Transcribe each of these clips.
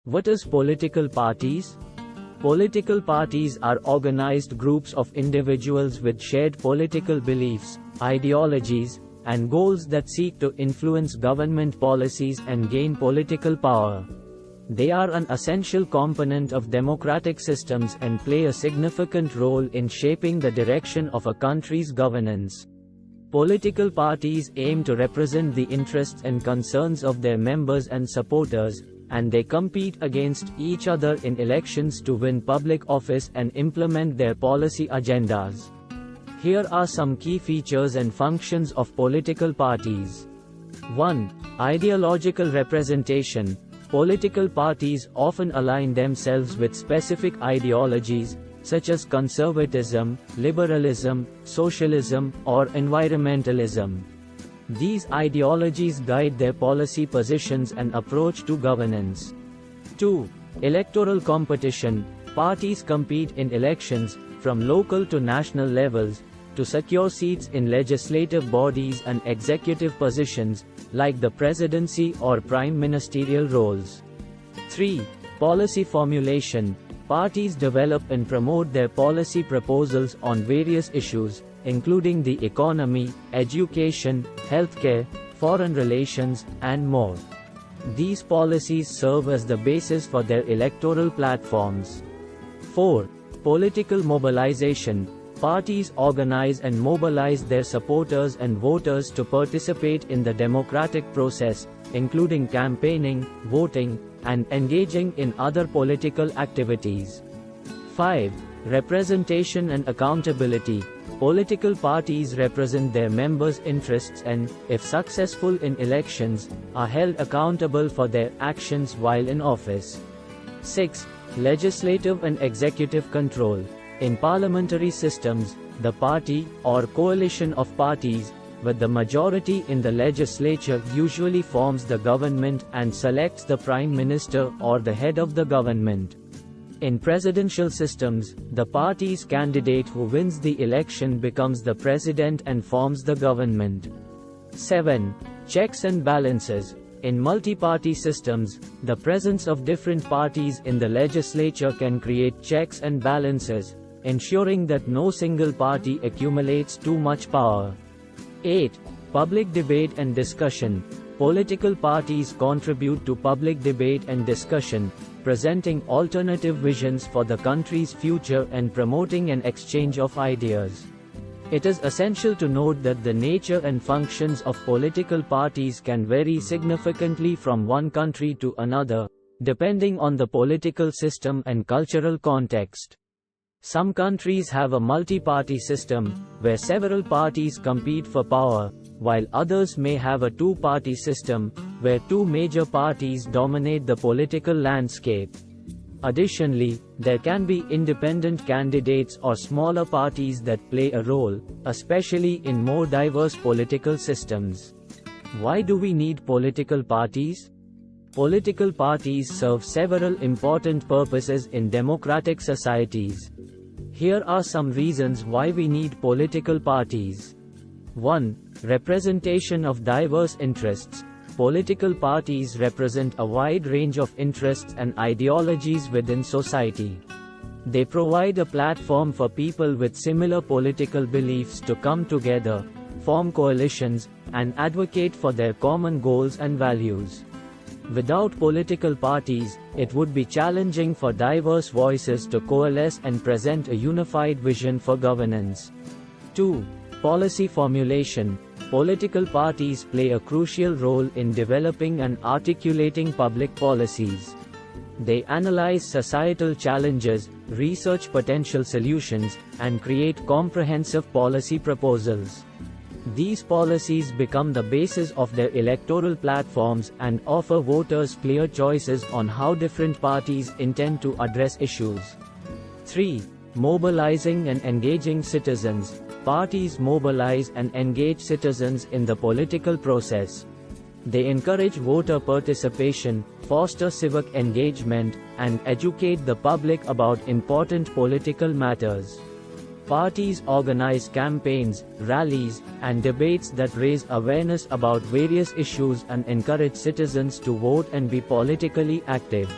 What is political parties? Political parties are organized groups of individuals with shared political beliefs, ideologies, and goals that seek to influence government policies and gain political power. They are an essential component of democratic systems and play a significant role in shaping the direction of a country's governance. Political parties aim to represent the interests and concerns of their members and supporters, and they compete against each other in elections to win public office and implement their policy agendas. Here are some key features and functions of political parties. 1. Ideological representation. Political parties often align themselves with specific ideologies, such as conservatism, liberalism, socialism, or environmentalism. These ideologies guide their policy positions and approach to governance. 2. Electoral competition. Parties compete in elections, from local to national levels, to secure seats in legislative bodies and executive positions, like the presidency or prime ministerial roles. 3. Policy formulation. Parties develop and promote their policy proposals on various issues, including the economy, education, healthcare, foreign relations, and more. These policies serve as the basis for their electoral platforms. 4. Political mobilization. Parties organize and mobilize their supporters and voters to participate in the democratic process, including campaigning, voting, and engaging in other political activities. 5. Representation and accountability. Political parties represent their members' interests and, if successful in elections, are held accountable for their actions while in office. 6. Legislative and executive control. In parliamentary systems, the party, or coalition of parties, with the majority in the legislature usually forms the government and selects the prime minister or the head of the government. In presidential systems, the party's candidate who wins the election becomes the president and forms the government. 7. Checks and balances. In multi-party systems, the presence of different parties in the legislature can create checks and balances, ensuring that no single party accumulates too much power. 8. Public debate and discussion. Political parties contribute to public debate and discussion, presenting alternative visions for the country's future and promoting an exchange of ideas. It is essential to note that the nature and functions of political parties can vary significantly from one country to another, depending on the political system and cultural context. Some countries have a multi-party system, where several parties compete for power, while others may have a two-party system, where two major parties dominate the political landscape. Additionally, there can be independent candidates or smaller parties that play a role, especially in more diverse political systems. Why do we need political parties? Political parties serve several important purposes in democratic societies. Here are some reasons why we need political parties. 1. Representation of diverse interests. Political parties represent a wide range of interests and ideologies within society. They provide a platform for people with similar political beliefs to come together, form coalitions, and advocate for their common goals and values. Without political parties, it would be challenging for diverse voices to coalesce and present a unified vision for governance. 2. Policy formulation. Political parties play a crucial role in developing and articulating public policies. They analyze societal challenges, research potential solutions, and create comprehensive policy proposals. These policies become the basis of their electoral platforms and offer voters clear choices on how different parties intend to address issues. 3. Mobilizing and engaging citizens. Parties mobilize and engage citizens in the political process. They encourage voter participation, foster civic engagement, and educate the public about important political matters. Parties organize campaigns, rallies, and debates that raise awareness about various issues and encourage citizens to vote and be politically active.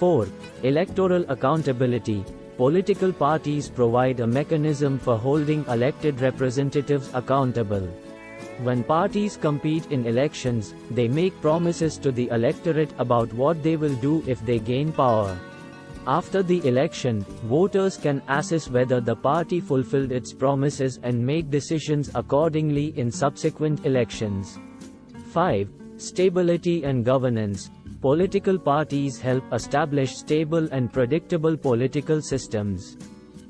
4. Electoral accountability. Political parties provide a mechanism for holding elected representatives accountable. When parties compete in elections, they make promises to the electorate about what they will do if they gain power. After the election, voters can assess whether the party fulfilled its promises and make decisions accordingly in subsequent elections. 5. Stability and governance. Political parties help establish stable and predictable political systems.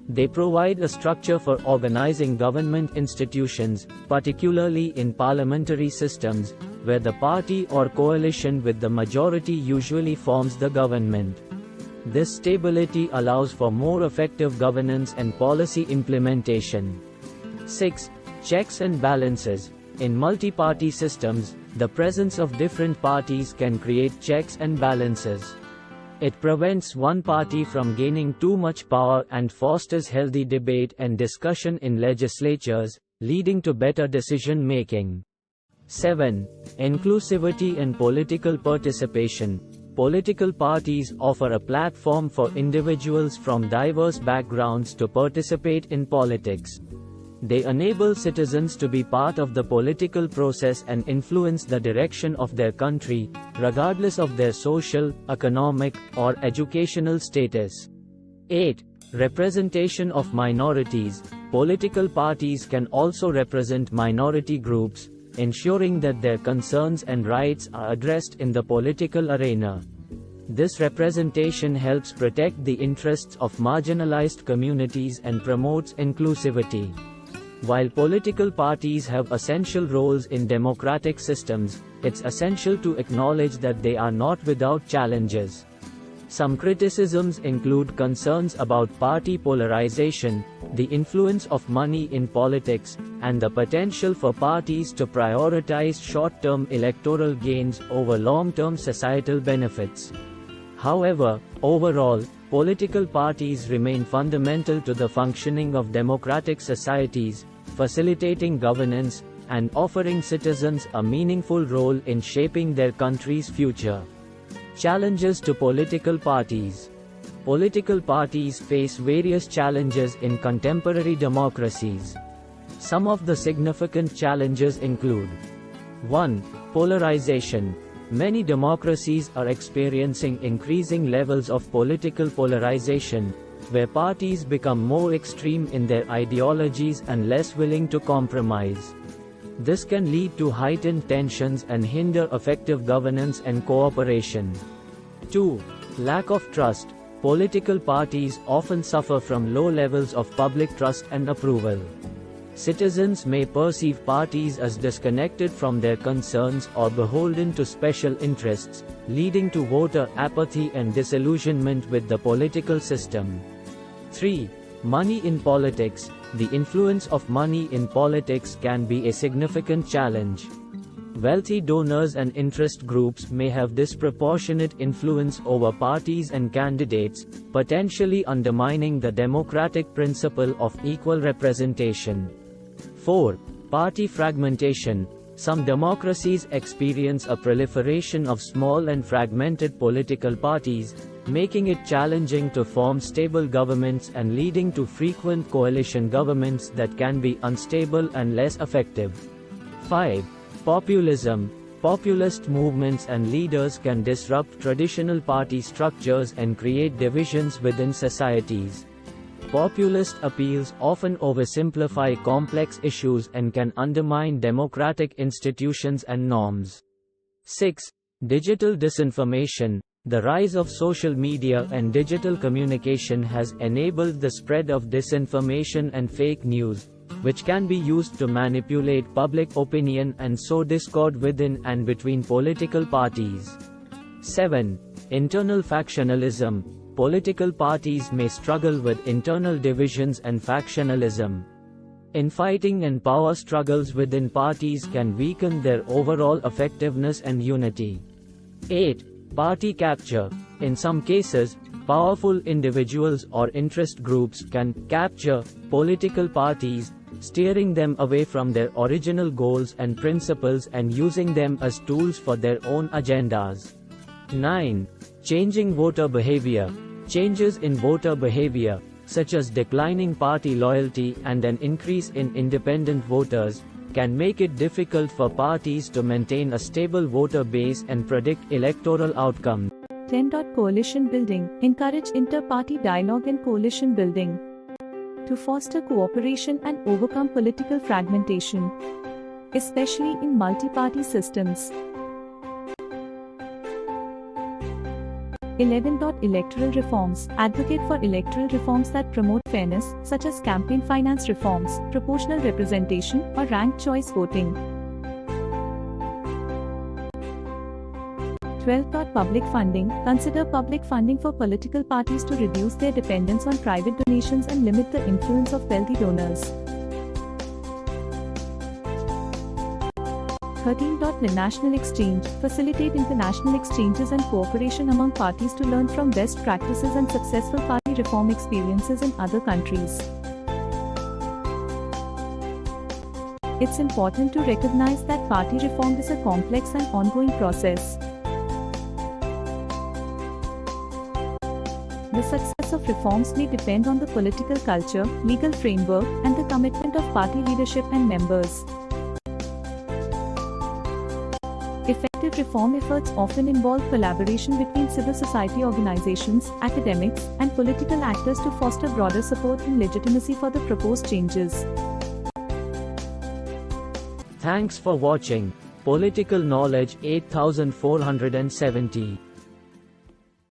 They provide a structure for organizing government institutions, particularly in parliamentary systems, where the party or coalition with the majority usually forms the government. This stability allows for more effective governance and policy implementation. 6. Checks and balances. In multi-party systems, the presence of different parties can create checks and balances. It prevents one party from gaining too much power and fosters healthy debate and discussion in legislatures, leading to better decision-making. 7. Inclusivity and political participation. Political parties offer a platform for individuals from diverse backgrounds to participate in politics. They enable citizens to be part of the political process and influence the direction of their country, regardless of their social, economic, or educational status. 8. Representation of minorities. Political parties can also represent minority groups, ensuring that their concerns and rights are addressed in the political arena. This representation helps protect the interests of marginalized communities and promotes inclusivity. While political parties have essential roles in democratic systems, it's essential to acknowledge that they are not without challenges. Some criticisms include concerns about party polarization, the influence of money in politics, and the potential for parties to prioritize short-term electoral gains over long-term societal benefits. However, overall, political parties remain fundamental to the functioning of democratic societies, facilitating governance, and offering citizens a meaningful role in shaping their country's future. Challenges to political parties. Political parties face various challenges in contemporary democracies. Some of the significant challenges include: 1. Polarization. Many democracies are experiencing increasing levels of political polarization, where parties become more extreme in their ideologies and less willing to compromise. This can lead to heightened tensions and hinder effective governance and cooperation. 2. Lack of trust. Political parties often suffer from low levels of public trust and approval. Citizens may perceive parties as disconnected from their concerns or beholden to special interests, leading to voter apathy and disillusionment with the political system. 3. Money in politics. The influence of money in politics can be a significant challenge. Wealthy donors and interest groups may have disproportionate influence over parties and candidates, potentially undermining the democratic principle of equal representation. 4. Party fragmentation. Some democracies experience a proliferation of small and fragmented political parties, making it challenging to form stable governments and leading to frequent coalition governments that can be unstable and less effective. 5. Populism. Populist movements and leaders can disrupt traditional party structures and create divisions within societies. Populist appeals often oversimplify complex issues and can undermine democratic institutions and norms. 6. Digital disinformation. The rise of social media and digital communication has enabled the spread of disinformation and fake news, which can be used to manipulate public opinion and sow discord within and between political parties. 7. Internal factionalism. Political parties may struggle with internal divisions and factionalism. Infighting and power struggles within parties can weaken their overall effectiveness and unity. 8. Party capture. In some cases, powerful individuals or interest groups can capture political parties, steering them away from their original goals and principles and using them as tools for their own agendas. 9. Changing voter behavior. Changes in voter behavior, such as declining party loyalty and an increase in independent voters, can make it difficult for parties to maintain a stable voter base and predict electoral outcomes. 10. Coalition building. Encourage inter-party dialogue and coalition building to foster cooperation and overcome political fragmentation, especially in multi-party systems. 11. Electoral reforms. Advocate for electoral reforms that promote fairness, such as campaign finance reforms, proportional representation, or ranked choice voting. 12. Public funding. Consider public funding for political parties to reduce their dependence on private donations and limit the influence of wealthy donors. 13. The national exchange. Facilitate international exchanges and cooperation among parties to learn from best practices and successful party reform experiences in other countries. It's important to recognize that party reform is a complex and ongoing process. The success of reforms may depend on the political culture, legal framework, and the commitment of party leadership and members. Effective reform efforts often involve collaboration between civil society organizations, academics, and political actors to foster broader support and legitimacy for the proposed changes. Thanks for watching Political Knowledge 8470.